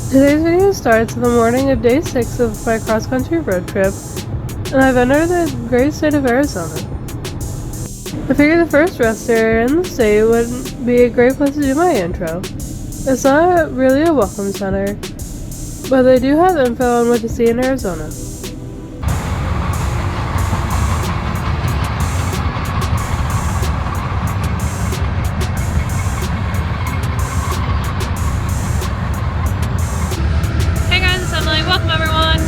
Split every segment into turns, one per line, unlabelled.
Today's video starts on the morning of day 6 of my cross-country road trip, and I've entered the great state of Arizona. I figured the first rest area in the state would be a great place to do my intro. It's not really a welcome center, but they do have info on what to see in Arizona.
Welcome everyone!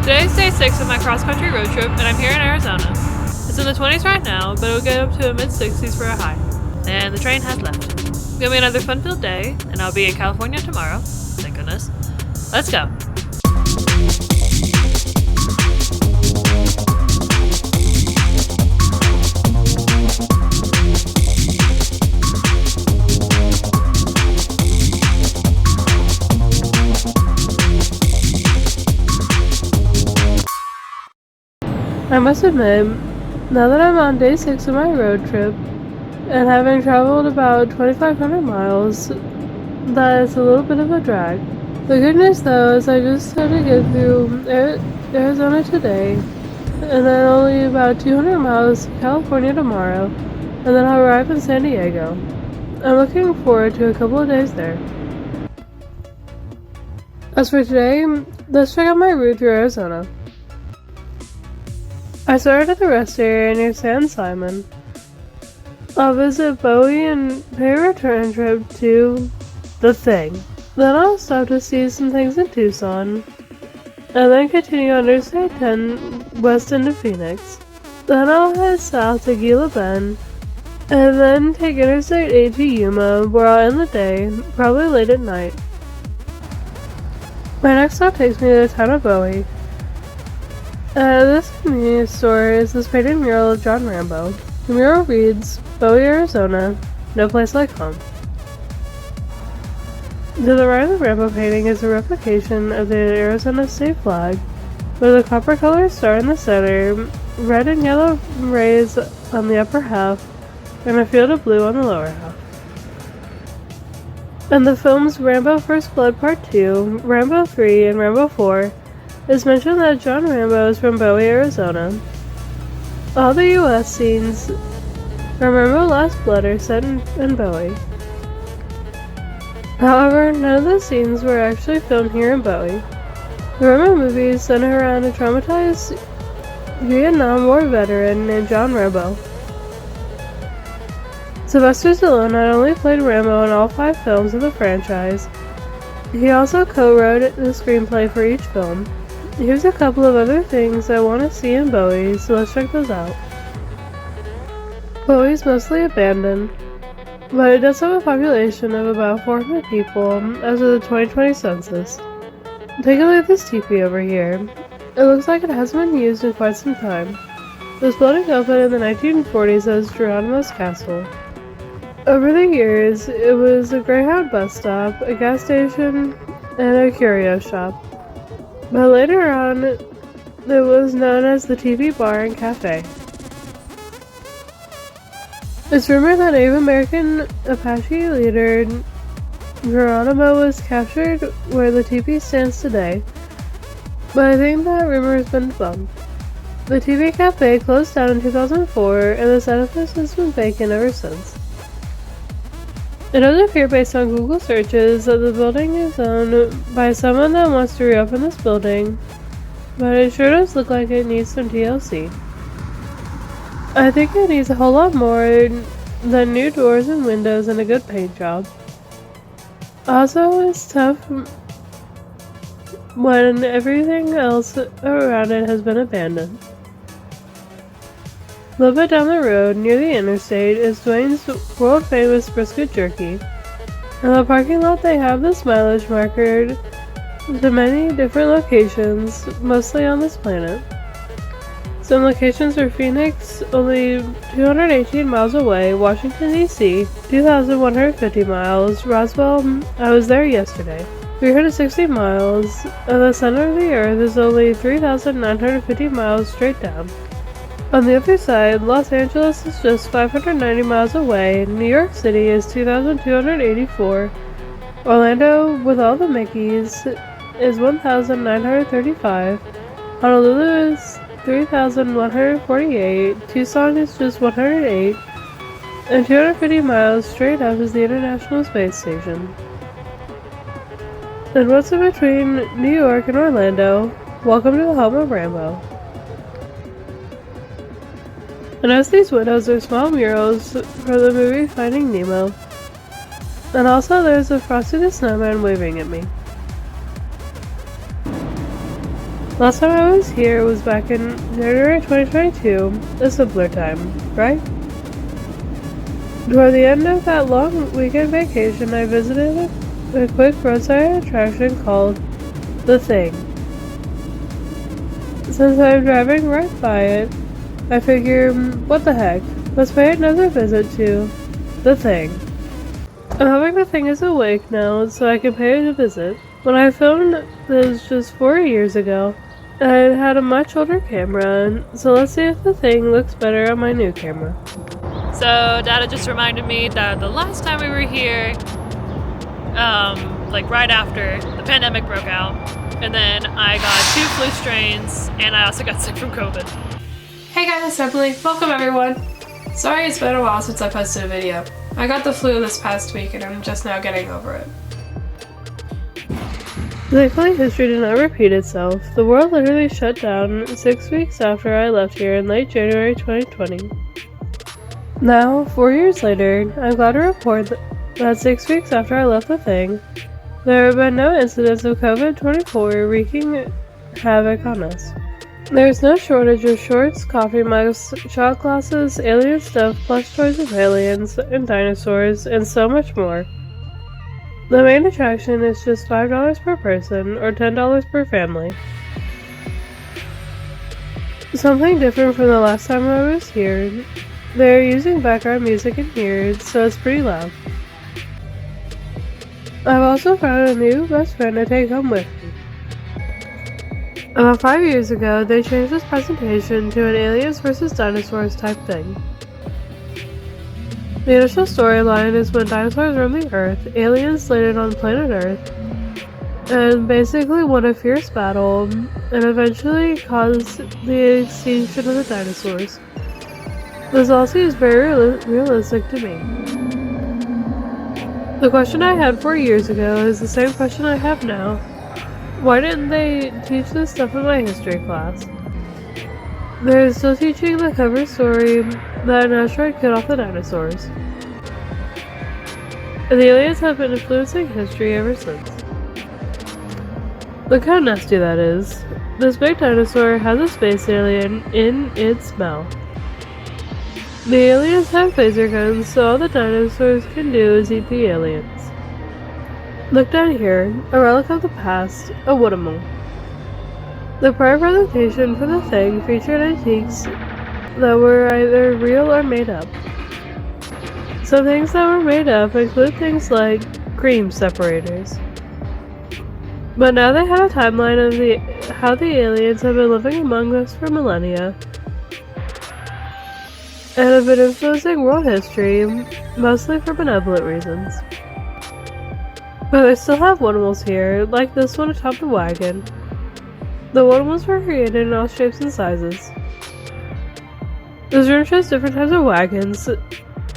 Today's day 6 of my cross-country road trip, and I'm here in Arizona. It's in the 20s right now, but it'll get up to the mid-60s for a high. And the train has left. It's gonna be another fun-filled day, and I'll be in California tomorrow. Thank goodness. Let's go!
I must admit, now that I'm on day 6 of my road trip, and having traveled about 2,500 miles, that is a little bit of a drag. The good news though is I just had to get through Arizona today, and then only about 200 miles to California tomorrow, and then I'll arrive in San Diego. I'm looking forward to a couple of days there. As for today, let's check out my route through Arizona. I started at the rest area near San Simon. I'll visit Bowie and pay a return trip to the thing. Then I'll stop to see some things in Tucson, and then continue on Interstate 10 west into Phoenix. Then I'll head south to Gila Bend, and then take Interstate 8 to Yuma, where I'll end the day, probably late at night. My next stop takes me to the town of Bowie. This convenience store is this painted mural of John Rambo. The mural reads, Bowie, Arizona, no place like home. To the right of the Rambo painting is a replication of the Arizona state flag, with a copper-colored star in the center, red and yellow rays on the upper half, and a field of blue on the lower half. In the films Rambo First Blood Part 2, Rambo 3, and Rambo 4, it's mentioned that John Rambo is from Bowie, Arizona. All the US scenes from Rambo Last Blood are set in Bowie. However, none of the scenes were actually filmed here in Bowie. The Rambo movies center around a traumatized Vietnam War veteran named John Rambo. Sylvester Stallone not only played Rambo in all 5 films of the franchise, he also co-wrote the screenplay for each film. Here's a couple of other things I want to see in Bowie, so let's check those out. Bowie's mostly abandoned, but it does have a population of about 400 people as of the 2020 census. Take a look at this teepee over here. It looks like it hasn't been used in quite some time. This building opened in the 1940s as Geronimo's Castle. Over the years, it was a Greyhound bus stop, a gas station, and a curio shop. But later on, it was known as the TV Bar and Cafe. It's rumored that Native American Apache leader Geronimo was captured where the TV stands today, but I think that rumor has been debunked. The TV Cafe closed down in 2004, and this edifice has been vacant ever since. It does appear based on Google searches that the building is owned by someone that wants to reopen this building, but it sure does look like it needs some TLC. I think it needs a whole lot more than new doors and windows and a good paint job. Also, it's tough when everything else around it has been abandoned. A little bit down the road, near the interstate, is Dwayne's world-famous brisket jerky. In the parking lot they have this mileage marker to many different locations, mostly on this planet. Some locations are Phoenix, only 218 miles away, Washington DC, 2,150 miles, Roswell, I was there yesterday, 360 miles, and the center of the Earth is only 3,950 miles straight down. On the other side, Los Angeles is just 590 miles away, New York City is 2,284, Orlando, with all the Mickeys, is 1,935. Honolulu is 3,148. Tucson is just 108. And 250 miles straight up is the International Space Station. And what's in between New York and Orlando? Welcome to the home of Rambo. And as these windows are small murals for the movie Finding Nemo. And also there's a Frosty the Snowman waving at me. Last time I was here was back in January 2022, a simpler time, right? Toward the end of that long weekend vacation, I visited a quick roadside attraction called The Thing. Since I'm driving right by it, I figure, what the heck, let's pay another visit to The Thing. I'm hoping The Thing is awake now so I can pay it a visit. When I filmed this just 4 years ago, I had a much older camera, so let's see if The Thing looks better on my new camera.
So Dada just reminded me that the last time we were here, like right after the pandemic broke out, and then I got 2 flu strains, and I also got sick from COVID.
Hey guys, it's Emily. Welcome everyone. Sorry it's been a while since I posted a video. I got the flu this past week and I'm just now getting over it. Thankfully, history did not repeat itself. The world literally shut down 6 weeks after I left here in late January 2020. Now, 4 years later, I'm glad to report that 6 weeks after I left The Thing, there have been no incidents of COVID-24 wreaking havoc on us. There's no shortage of shorts, coffee mugs, shot glasses, alien stuff, plush toys of aliens, and dinosaurs, and so much more. The main attraction is just $5 per person, or $10 per family. Something different from the last time I was here, they're using background music in here, so it's pretty loud. I've also found a new best friend to take home with me. About 5 years ago, they changed this presentation to an aliens versus dinosaurs type thing. The initial storyline is when dinosaurs roamed the Earth, aliens landed on planet Earth, and basically won a fierce battle, and eventually caused the extinction of the dinosaurs. This all seems very realistic to me. The question I had 4 years ago is the same question I have now. Why didn't they teach this stuff in my history class? They're still teaching the cover story that an asteroid killed off the dinosaurs. And the aliens have been influencing history ever since. Look how nasty that is. This big dinosaur has a space alien in its mouth. The aliens have laser guns, so all the dinosaurs can do is eat the aliens. Look down here, a relic of the past, a woodimal. The prior presentation for The Thing featured antiques that were either real or made up. Some things that were made up include things like cream separators. But now they have a timeline of how the aliens have been living among us for millennia and have been influencing world history, mostly for benevolent reasons. But they still have woodimals here, like this one atop the wagon. The woodimals were created in all shapes and sizes. This room shows different types of wagons, and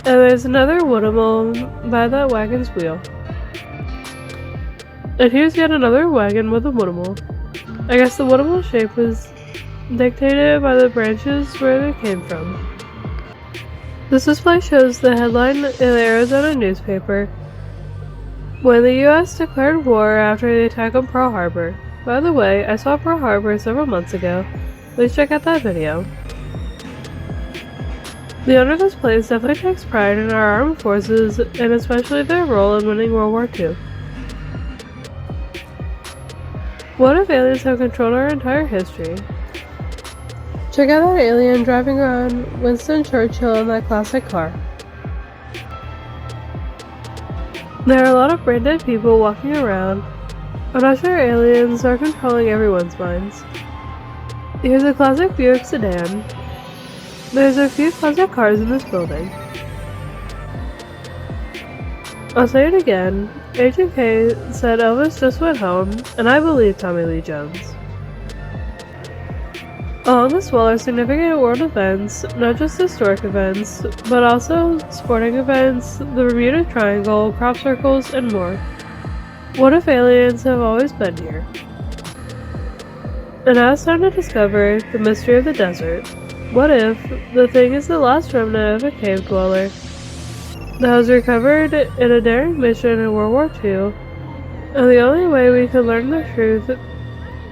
there's another woodimal by that wagon's wheel. And here's yet another wagon with a woodimal. I guess the woodimal shape was dictated by the branches where they came from. This display shows the headline in the Arizona newspaper when the US declared war after the attack on Pearl Harbor. By the way, I saw Pearl Harbor several months ago. Please check out that video. The owner of this place definitely takes pride in our armed forces, and especially their role in winning World War II. What if aliens have controlled our entire history? Check out that alien driving around Winston Churchill in that classic car. There are a lot of brain dead people walking around. I'm not sure aliens are controlling everyone's minds. Here's a classic Buick sedan. There's a few classic cars in this building. I'll say it again. Agent K said Elvis just went home, and I believe Tommy Lee Jones. Along this wall are significant world events, not just historic events, but also sporting events, the Bermuda Triangle, crop circles, and more. What if aliens have always been here? And now it's time to discover the mystery of the desert. What if the thing is the last remnant of a cave dweller that was recovered in a daring mission in World War II, and the only way we can learn the truth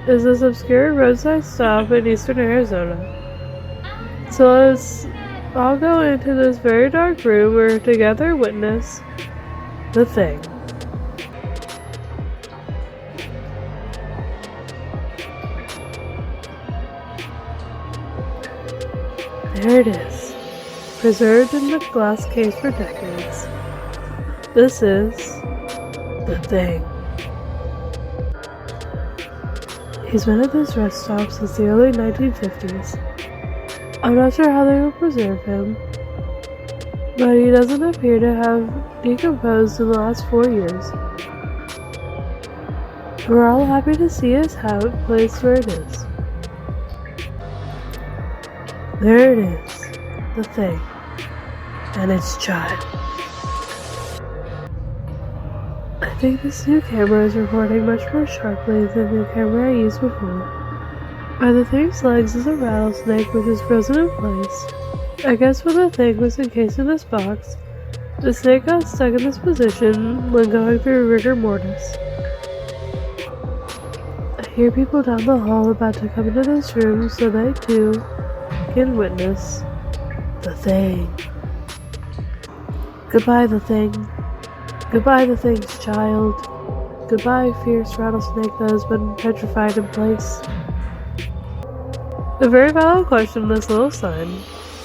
is this obscure roadside stop in eastern Arizona. So let's all go into this very dark room where together witness the thing. There it is, preserved in the glass case for decades. This is the thing. He's been at this rest stop since the early 1950s. I'm not sure how they will preserve him, but he doesn't appear to have decomposed in the last 4 years. We're all happy to see his hat placed where it is. There it is, the thing, and its child. I think this new camera is recording much more sharply than the camera I used before. By the thing's legs is a rattlesnake which is frozen in place. I guess when the thing was encased in this box, the snake got stuck in this position when going through rigor mortis. I hear people down the hall about to come into this room so they too can witness the thing. Goodbye, the thing. Goodbye, the thing's child. Goodbye, fierce rattlesnake that has been petrified in place. A very valid question in this little sign.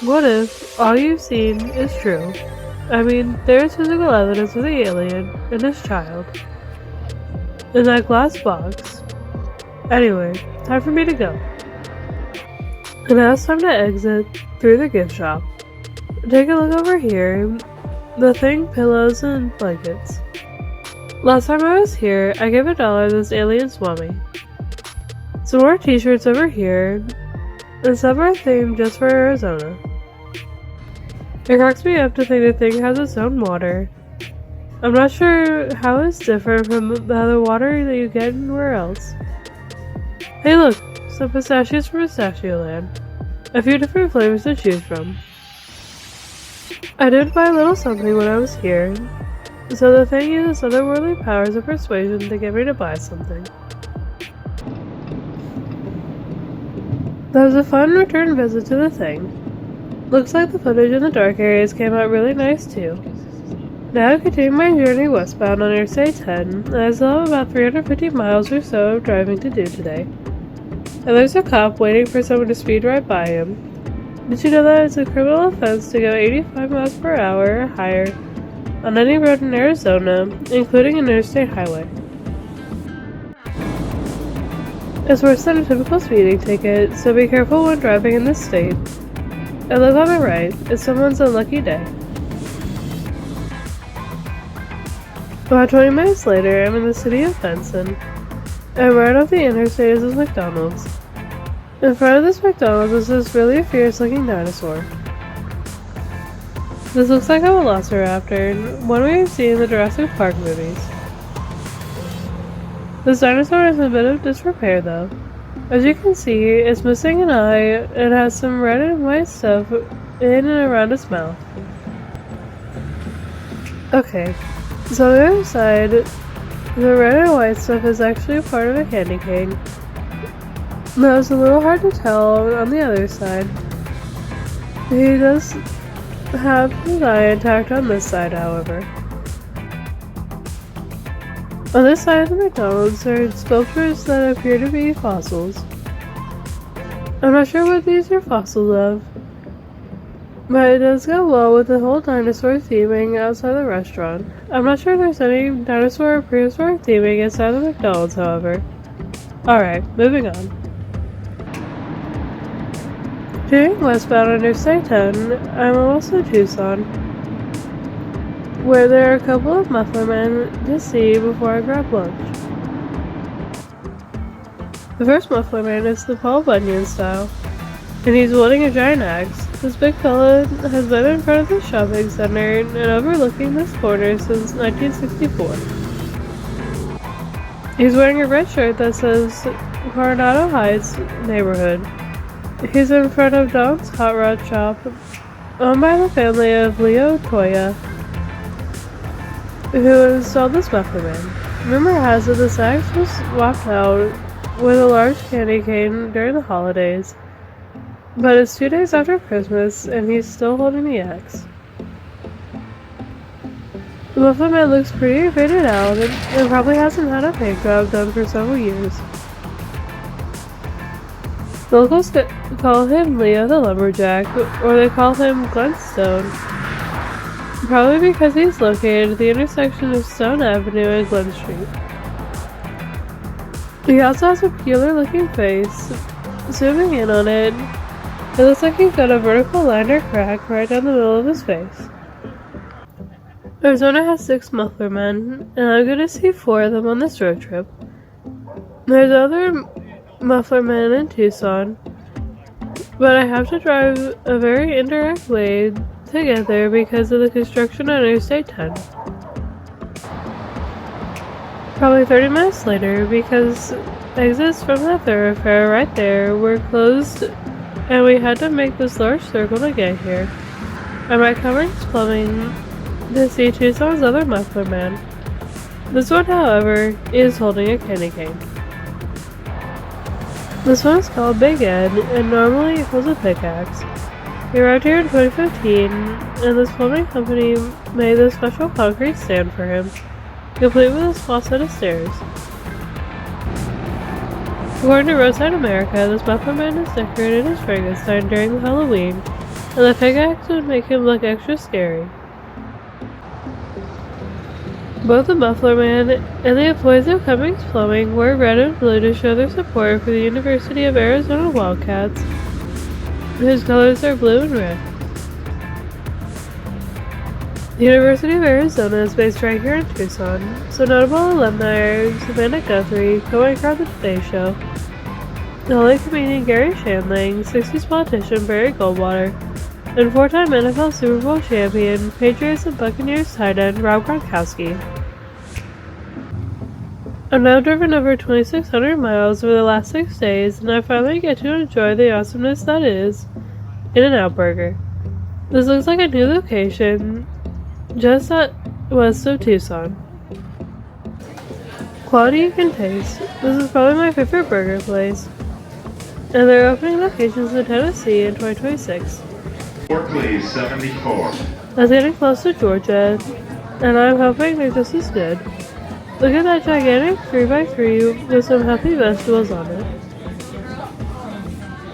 What if all you've seen is true? I mean, there is physical evidence of the alien and his child in that glass box. Anyway, time for me to go. And now it's time to exit through the gift shop. Take a look over here. The thing, pillows, and blankets. Last time I was here, I gave $1 to this alien swami. Some more t-shirts over here, and some are themed just for Arizona. It cracks me up to think the thing has its own water. I'm not sure how it's different from the other water that you get anywhere else. Hey look, some pistachios from Pistachio Land. A few different flavors to choose from. I did buy a little something when I was here, so the thing uses otherworldly powers of persuasion to get me to buy something. That was a fun return visit to the thing. Looks like the footage in the dark areas came out really nice too. Now I continue my journey westbound on Interstate 10, and I still have about 350 miles or so of driving to do today. And there's a cop waiting for someone to speed right by him. Did you know that it's a criminal offense to go 85 miles per hour or higher on any road in Arizona, including an interstate highway? It's worse than a typical speeding ticket, so be careful when driving in this state. And look on the right, it's someone's unlucky day. About 20 minutes later, I'm in the city of Benson, and right off the interstate is this McDonald's. In front of this McDonald's is this really fierce looking dinosaur. This looks like a velociraptor, one we've seen in the Jurassic Park movies. This dinosaur is in a bit of disrepair though. As you can see, it's missing an eye and has some red and white stuff in and around its mouth. Okay, so on the other side, the red and white stuff is actually part of a candy cane. That was a little hard to tell on the other side. He does have his eye intact on this side, however. On this side of the McDonald's are sculptures that appear to be fossils. I'm not sure what these are fossils of, but it does go well with the whole dinosaur theming outside the restaurant. I'm not sure if there's any dinosaur or prehistoric theming inside the McDonald's, however. Alright, moving on. Continuing westbound on Interstate 10, I'm almost in Tucson. where there are a couple of muffler men to see before I grab lunch. The first muffler man is the Paul Bunyan style, and he's wielding a giant axe. This big fella has been in front of the shopping center and overlooking this corner since 1964. He's wearing a red shirt that says Coronado Heights Neighborhood. He's in front of Don's Hot Rod Shop, owned by the family of Leo Toya, who installed this muffler man. Rumor has it this axe was swapped out with a large candy cane during the holidays, but it's 2 days after Christmas and he's still holding the axe. The muffler man looks pretty faded out and probably hasn't had a paint job done for several years. The locals call him Leo the Lumberjack, or they call him Glenstone, probably because he's located at the intersection of Stone Avenue and Glen Street. He also has a peculiar looking face. Zooming in on it, it looks like he's got a vertical line or crack right down the middle of his face. Arizona has 6 muffler men, and I'm going to see 4 of them on this road trip. There's other muffler men in Tucson, but I have to drive a very indirect way to get there because of the construction on Interstate 10. Probably 30 minutes later, because exits from that thoroughfare right there were closed and we had to make this large circle to get here. I'm at Cummings Plumbing to see Tucson's other muffler man. This one, however, is holding a candy cane. This one is called Big Ed and normally holds a pickaxe. He arrived here in 2015 and this plumbing company made this special concrete stand for him, complete with a small set of stairs. According to Roadside America, this muffler man is decorated as Frankenstein during Halloween, and the pickaxe would make him look extra scary. Both the muffler man and the employees of Cummings Plumbing wear red and blue to show their support for the University of Arizona Wildcats, whose colors are blue and red. The University of Arizona is based right here in Tucson, so notable alumni are Savannah Guthrie, co-anchor on The Today Show, the LA comedian Gary Shandling, 60s politician Barry Goldwater, and 4-time NFL Super Bowl champion, Patriots and Buccaneers tight end Rob Gronkowski. I've now driven over 2,600 miles over the last 6 days, and I finally get to enjoy the awesomeness that is In-N-Out Burger. This looks like a new location just west of Tucson. Quality you can taste. This is probably my favorite burger place, and they're opening locations in Tennessee in 2026.
Please, 74.
I was getting close to Georgia, and I'm hoping they're just as good. Look at that gigantic 3x3 with some healthy vegetables on it.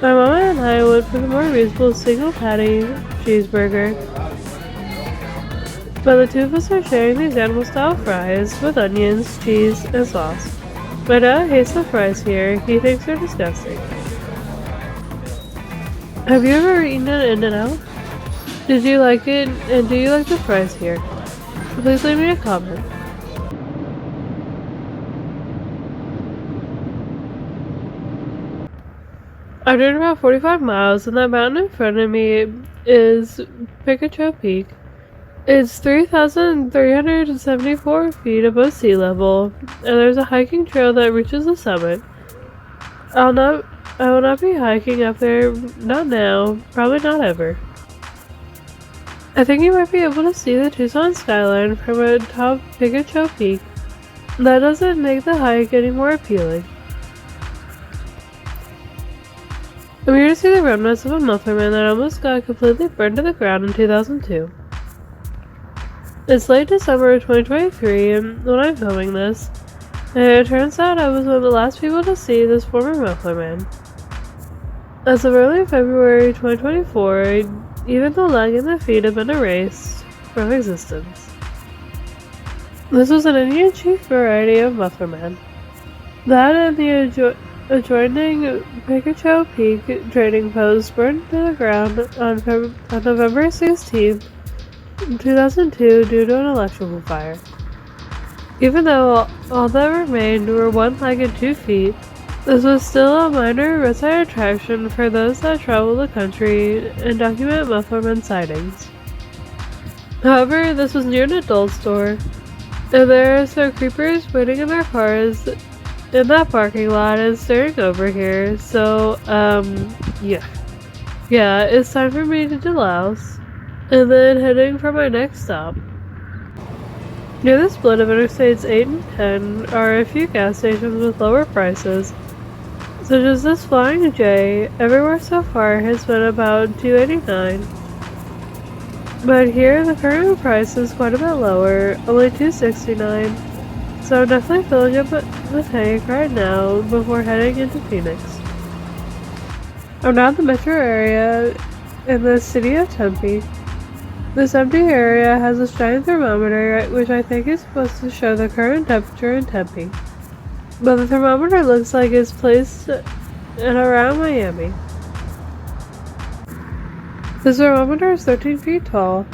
My mama and I went for the more reasonable single patty cheeseburger, but the two of us are sharing these animal style fries with onions, cheese, and sauce. My dad hates the fries here, he thinks they're disgusting. Have you ever eaten an In-N-Out? Did you like it, and do you like the fries here? Please leave me a comment. I've driven about 45 miles, and that mountain in front of me is Pichacho Peak. It's 3,374 feet above sea level, and there's a hiking trail that reaches the summit. I will not be hiking up there, not now, probably not ever. I think you might be able to see the Tucson skyline from atop Pichacho Peak. That doesn't make the hike any more appealing. I'm here to see the remnants of a muffler man that almost got completely burned to the ground in 2002. It's late December of 2023 and when I'm filming this, and it turns out I was one of the last people to see this former muffler man. As of early February 2024, even the leg and the feet have been erased from existence. This was an Indian chief variety of muffler man. That and the adjoining Pichacho Peak trading post burned to the ground on November 16th, in 2002 due to an electrical fire. Even though all that remained were 1 leg and 2 feet, this was still a minor roadside attraction for those that travel the country and document Mufflerman sightings. However, this was near an adult store, and there are some creepers waiting in their cars in that parking lot and staring over here, so, yeah. Yeah, it's time for me to Delouse, and then heading for my next stop. Near the split of Interstates 8 and 10 are a few gas stations with lower prices, such as this Flying J. Everywhere so far has been about $2.89. But here the current price is quite a bit lower, only $2.69. So I'm definitely filling up the tank right now before heading into Phoenix. I'm now in the metro area in the city of Tempe. This empty area has a giant thermometer, which I think is supposed to show the current temperature in Tempe. But the thermometer looks like it's placed in around Miami. This thermometer is 13 feet tall.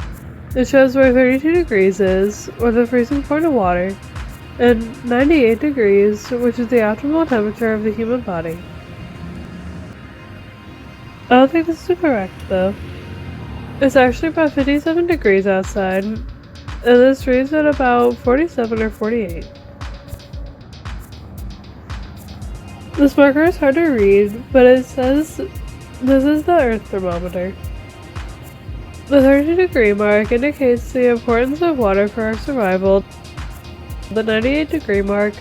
It shows where 32 degrees is, or the freezing point of water, and 98 degrees, which is the optimal temperature of the human body. I don't think this is correct, though. It's actually about 57 degrees outside, and this reads at about 47 or 48. This marker is hard to read, but it says this is the Earth thermometer. The 30-degree mark indicates the importance of water for our survival. The 98-degree mark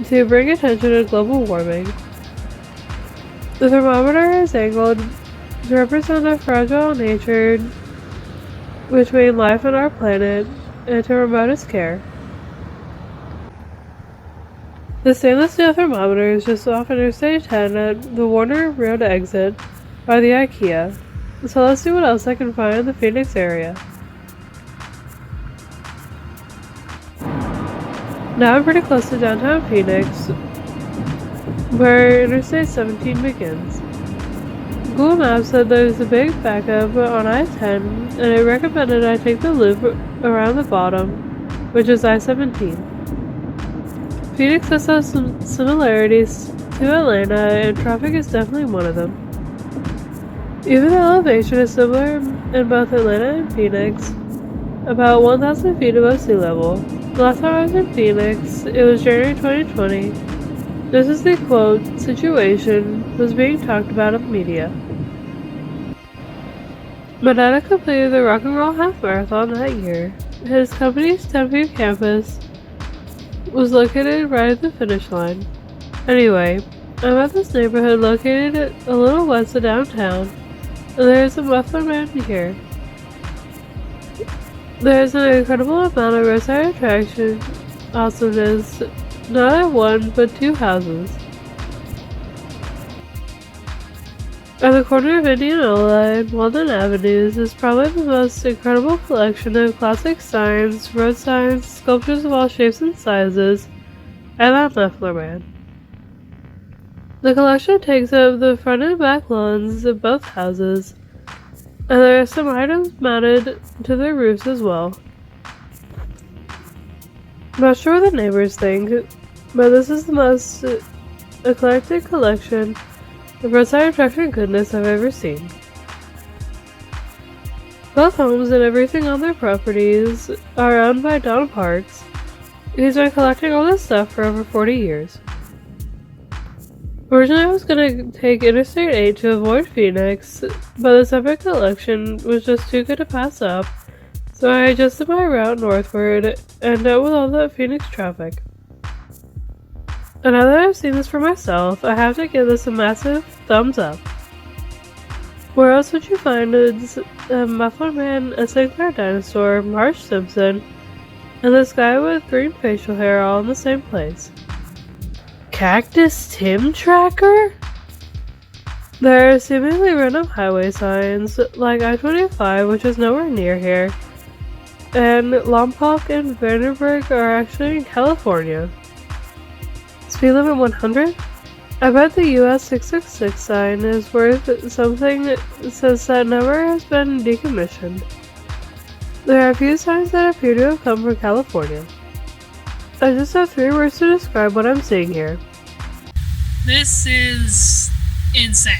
to bring attention to global warming. The thermometer is angled to represent a fragile nature between life on our planet and to promote its care. The stainless steel thermometer is just off Interstate 10 at the Warner Road exit by the IKEA. So let's see what else I can find in the Phoenix area. Now I'm pretty close to downtown Phoenix, where Interstate 17 begins. Google Maps said there's a big backup on I-10, and it recommended I take the loop around the bottom, which is I-17. Phoenix has some similarities to Atlanta, and traffic is definitely one of them. Even the elevation is similar in both Atlanta and Phoenix, about 1,000 feet above sea level. The last time I was in Phoenix, it was January 2020. This is the quote, situation was being talked about in the media. My dad had completed the Rock and Roll Half Marathon that year. His company's Tempe campus was located right at the finish line. Anyway, I'm at this neighborhood located a little west of downtown, and there's a Muffler man here. There's an incredible amount of roadside attraction awesomeness, not at one but 2 houses. At the corner of Indianola and Walden Avenues is probably the most incredible collection of classic signs, road signs, sculptures of all shapes and sizes, and that Muffler man. The collection takes up the front and back lawns of both houses, and there are some items mounted to their roofs as well. Not sure what the neighbors think, but this is the most eclectic collection of roadside attraction goodness I've ever seen. Both homes and everything on their properties are owned by Don Parks. He's been collecting all this stuff for over 40 years. Originally I was going to take Interstate 8 to avoid Phoenix, but this epic collection was just too good to pass up, so I adjusted my route northward and dealt with all that Phoenix traffic. And now that I've seen this for myself, I have to give this a massive thumbs up. Where else would you find a Muffler Man, a Sinclair dinosaur, Marge Simpson, and this guy with green facial hair all in the same place? Cactus Tim Tracker? There are seemingly random highway signs, like I-25, which is nowhere near here, and Lompoc and Vandenberg are actually in California. Speed limit 100? I bet the US 666 sign is worth something since that never has been decommissioned. There are a few signs that appear to have come from California. I just have 3 words to describe what I'm seeing here.
This is insane.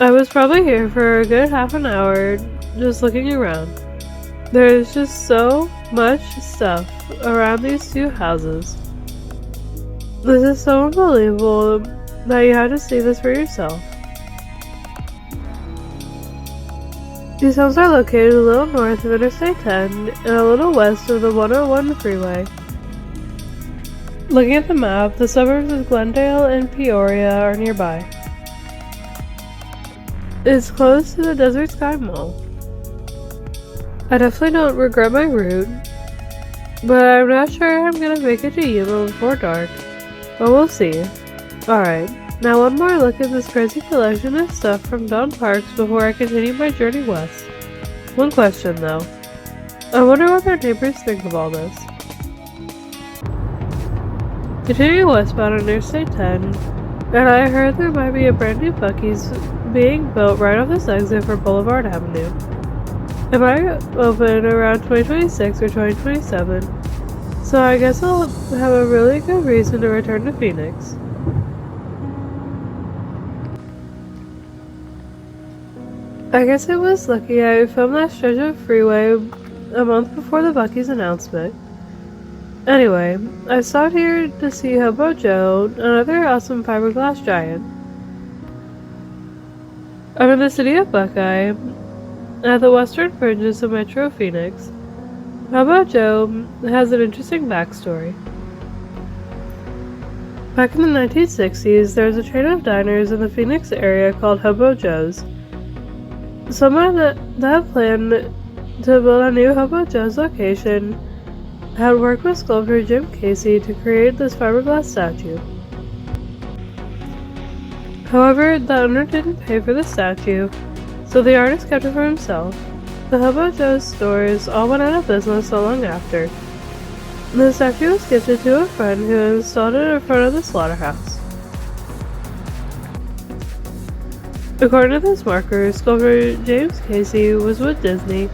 I was probably here for a good half an hour just looking around. There's just so much stuff around these 2 houses. This is so unbelievable that you had to see this for yourself. These homes are located a little north of Interstate 10 and a little west of the 101 freeway. Looking at the map, the suburbs of Glendale and Peoria are nearby. It's close to the Desert Sky Mall. I definitely don't regret my route, but I'm not sure I'm gonna make it to Yuma before dark, but we'll see. Alright, now one more look at this crazy collection of stuff from Don Parks before I continue my journey west. One question though. I wonder what their neighbors think of all this. Continuing westbound on Interstate 10, and I heard there might be a brand new Bucky's being built right off this exit for Boulevard Avenue. It might open around 2026 or 2027, so I guess I'll have a really good reason to return to Phoenix. I guess it was lucky I filmed that stretch of freeway a month before the Bucky's announcement. Anyway, I stopped here to see Hobo Joe, another awesome fiberglass giant. I'm in the city of Buckeye, at the western fringes of Metro Phoenix. Hobo Joe has an interesting backstory. Back in the 1960s, there was a chain of diners in the Phoenix area called Hobo Joe's. Someone that planned to build a new Hobo Joe's location had worked with sculptor Jim Casey to create this fiberglass statue. However, the owner didn't pay for the statue, so the artist kept it for himself, The Hobo Joe stores all went out of business so long after. The statue was gifted to a friend who installed it in front of the slaughterhouse. According to this marker, sculptor James Casey was with Disney,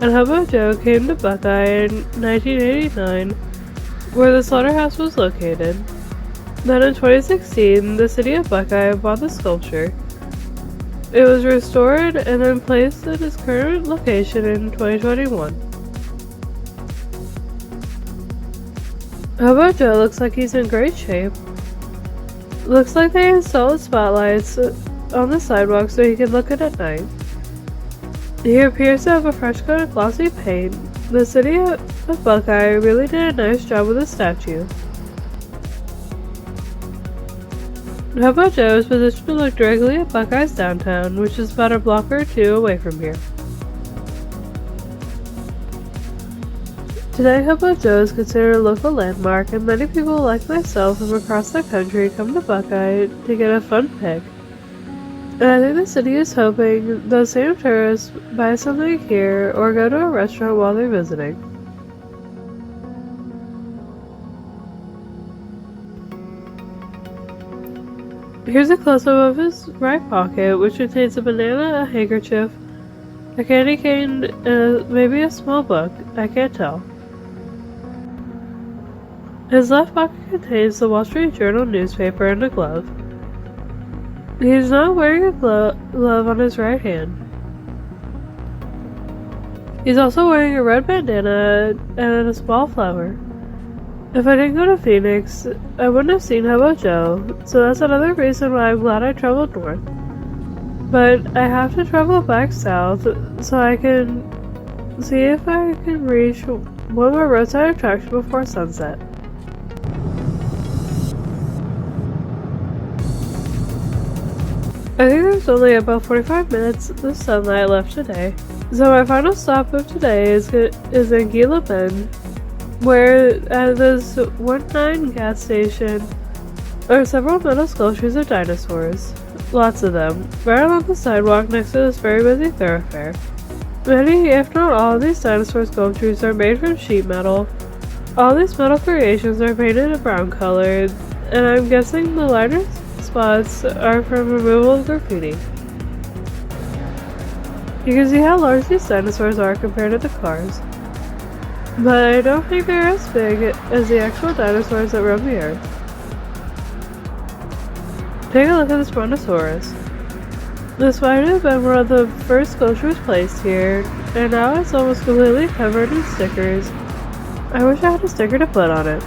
and Hobo Joe came to Buckeye in 1989, where the slaughterhouse was located. Then in 2016, the city of Buckeye bought the sculpture. It was restored and then placed at its current location in 2021. Hobo Joe looks like he's in great shape. Looks like they installed spotlights on the sidewalk so he can look at night. He appears to have a fresh coat of glossy paint. The city of Buckeye really did a nice job with the statue. Hobo Joe is positioned to look directly at Buckeye's downtown, which is about a block or two away from here. Today, Hobo Joe is considered a local landmark, and many people like myself from across the country come to Buckeye to get a fun pic. And I think the city is hoping those same tourists buy something here or go to a restaurant while they're visiting. Here's a close-up of his right pocket, which contains a banana, a handkerchief, a candy cane, and maybe a small book. I can't tell. His left pocket contains the Wall Street Journal newspaper and a glove. He's not wearing a glove on his right hand. He's also wearing a red bandana and a small flower. If I didn't go to Phoenix, I wouldn't have seen Hobo Joe, so that's another reason why I'm glad I traveled north. But I have to travel back south so I can see if I can reach one more roadside attraction before sunset. I think there's only about 45 minutes of sunlight left today, so my final stop of today is in Gila Bend, where at this 1-9 gas station are several metal sculptures of dinosaurs. Lots of them, right along the sidewalk next to this very busy thoroughfare. Many, if not all, of these dinosaur sculptures are made from sheet metal. All these metal creations are painted a brown color, and I'm guessing the lighter spots are from removal of graffiti. You can see how large these dinosaurs are compared to the cars. But I don't think they're as big as the actual dinosaurs that roam the earth. Take a look at this brontosaurus. This might have been one of the first sculptures placed here, and now it's almost completely covered in stickers. I wish I had a sticker to put on it.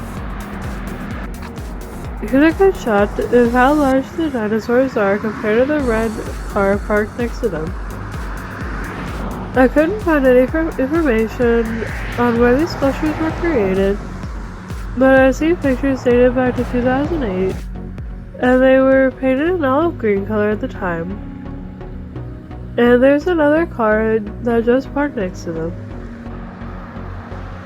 Here's a good shot of how large the dinosaurs are compared to the red car parked next to them. I couldn't find any information on where these sculptures were created, but I see pictures dated back to 2008, and they were painted an olive green color at the time. And there's another car that just parked next to them.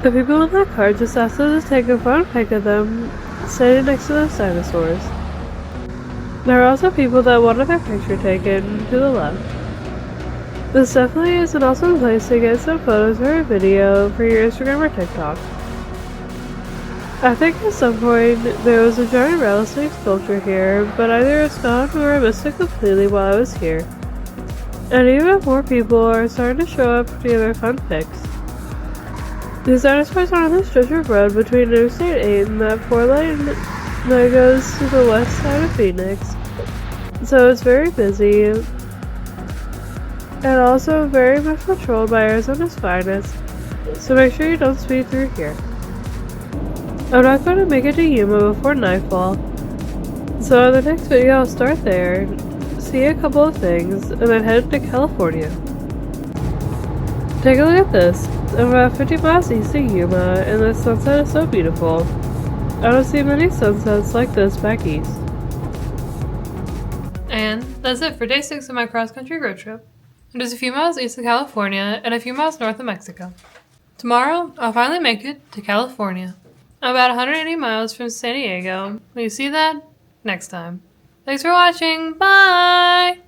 The people in that car just asked us to take a fun pic of them standing next to those dinosaurs. There are also people that wanted their picture taken to the left. This definitely is an awesome place to get some photos or a video for your Instagram or TikTok. I think at some point there was a giant rattlesnake sculpture here, but either it's gone or I missed it completely while I was here. And even more people are starting to show up to get their fun pics. These dinosaurs are on the stretch of road between Interstate 8 and that 4-lane that goes to the west side of Phoenix. So it's very busy, and also very much patrolled by Arizona's finest, so make sure you don't speed through here. I'm not going to make it to Yuma before nightfall, so in the next video I'll start there, see a couple of things, and then head to California. Take a look at this. I'm about 50 miles east of Yuma, and the sunset is so beautiful. I don't see many sunsets like this back east.
And that's it for day 6 of my cross-country road trip. It is a few miles east of California and a few miles north of Mexico. Tomorrow, I'll finally make it to California. I'm about 180 miles from San Diego. Will you see that? Next time. Thanks for watching. Bye!